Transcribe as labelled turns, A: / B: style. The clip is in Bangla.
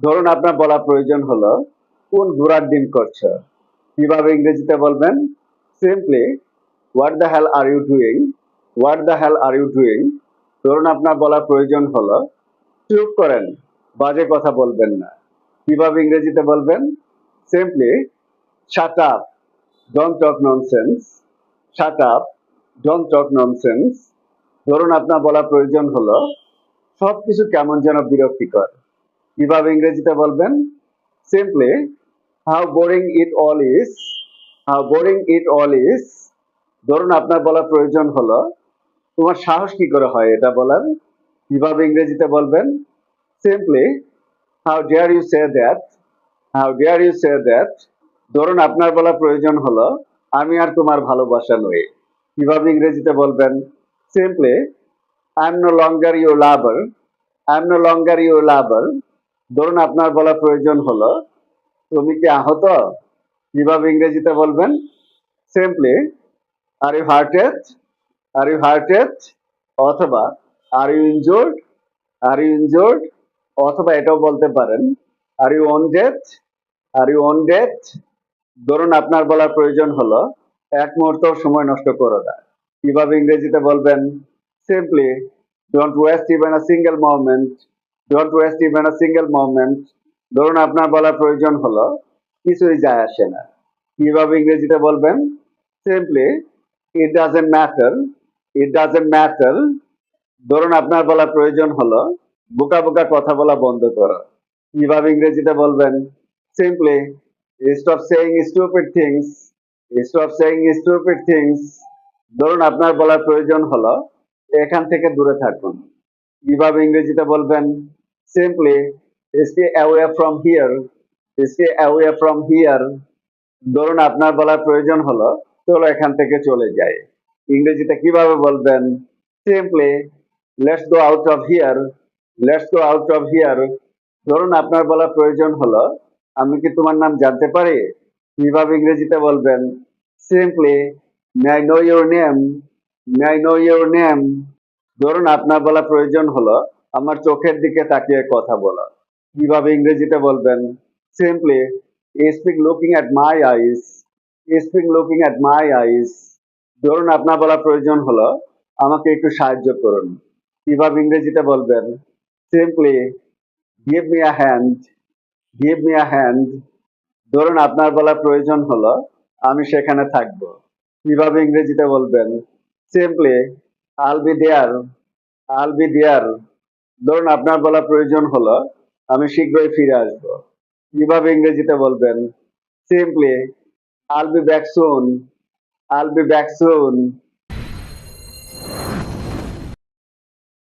A: ধরুন আপনার বলা প্রয়োজন হলো কোন ঘোড়ার ডিম করছো। কিভাবে ইংরেজিতে বলবেন? Simply what the hell are you doing, what the hell are you doing. ধরুন আপনার বলা প্রয়োজন হলো চুপ করেন, বাজে কথা বলবেন না। কিভাবে ইংরেজিতে বলবেন? Simply shut up, don't talk nonsense, shut up, don't talk nonsense. ধরুন আপনার বলা প্রয়োজন হলো সবকিছু কেমন যেন বিরক্তিকর। কিভাবে ইংরেজিতে বলবেন? Simply how boring it all is, how boring it all is. ধরুন আপনার বলা প্রয়োজন হলো তোমার সাহস কি করে হয় এটা বলার। কিভাবে ইংরেজিতে বলবেন? Simply how dare you say that, how dare you say that. ধরুন আপনার বলা প্রয়োজন হলো আমি আর তোমার ভালোবাসা নই। কিভাবে ইংরেজিতে বলবেন? Simply I am no longer your lover, I am no longer your lover. ধরুন আপনার বলা প্রয়োজন হলো তুমি কি আহত? কিভাবে ইংরেজিতে বলবেন? Simply are you hurted, are you hurted. অথবা are you injured, are you injured. অথবা এটাও বলতে পারেন are you wounded, are you wounded. ধরুন আপনার বলার প্রয়োজন হলো এক মুহূর্ত সময় নষ্ট করো না। কিভাবে ইংরেজিতে বলবেন? Simply don't waste even a single moment, don't waste even a single moment. ধরুন আপনার বলার প্রয়োজন হলো কিছুই যায় আসে না। কিভাবে ইংরেজিতে বলবেন? Simply it doesn't matter, it doesn't matter. ধরুন আপনার বলা প্রয়োজন হলো বোকা বোকা কথা বলা বন্ধ করো। কিভাবে ইংরেজিতে বলবেন? Simply stop saying stupid things, stop saying stupid things. ধরুন আপনার বলার প্রয়োজন হলো এখান থেকে দূরে থাকুন। কিভাবে ইংরেজিতে বলবেন? Simply stay away from here, stay away from here. ধরুন আপনার বলার প্রয়োজন হলো চলো এখান থেকে চলে যাই। ইংরেজিতে কিভাবে বলবেন? Simply let's go out of here, let's go out of here. ধরুন আপনার বলার প্রয়োজন হলো আমি কি তোমার নাম জানতে পারি? কিভাবে ইংরেজিতে বলবেন? Simply may I know your name, may I know your name. ধরুন আপনার বলা প্রয়োজন হলো আমার চোখের দিকে তাকিয়ে কথা বলা। কিভাবে ইংরেজিতে বলবেন? Simply speak looking at my eyes, speak looking at my eyes. ধরুন আপনার বলা প্রয়োজন হলো আমাকে একটু সাহায্য করুন। কিভাবে ইংরেজিতে বলবেন? Simply give me a hand, give me a hand. ধরুন আপনার বলা প্রয়োজন হলো আমি সেখানে থাকবো। কিভাবে ইংরেজিতে বলবেন? Simply I'll be there, I'll be there. ধরুন আপনার বলা প্রয়োজন হলো আমি শীঘ্রই ফিরে আসবো। কিভাবে ইংরেজিতে বলবেন? Simply I'll be back soon, I'll be back soon.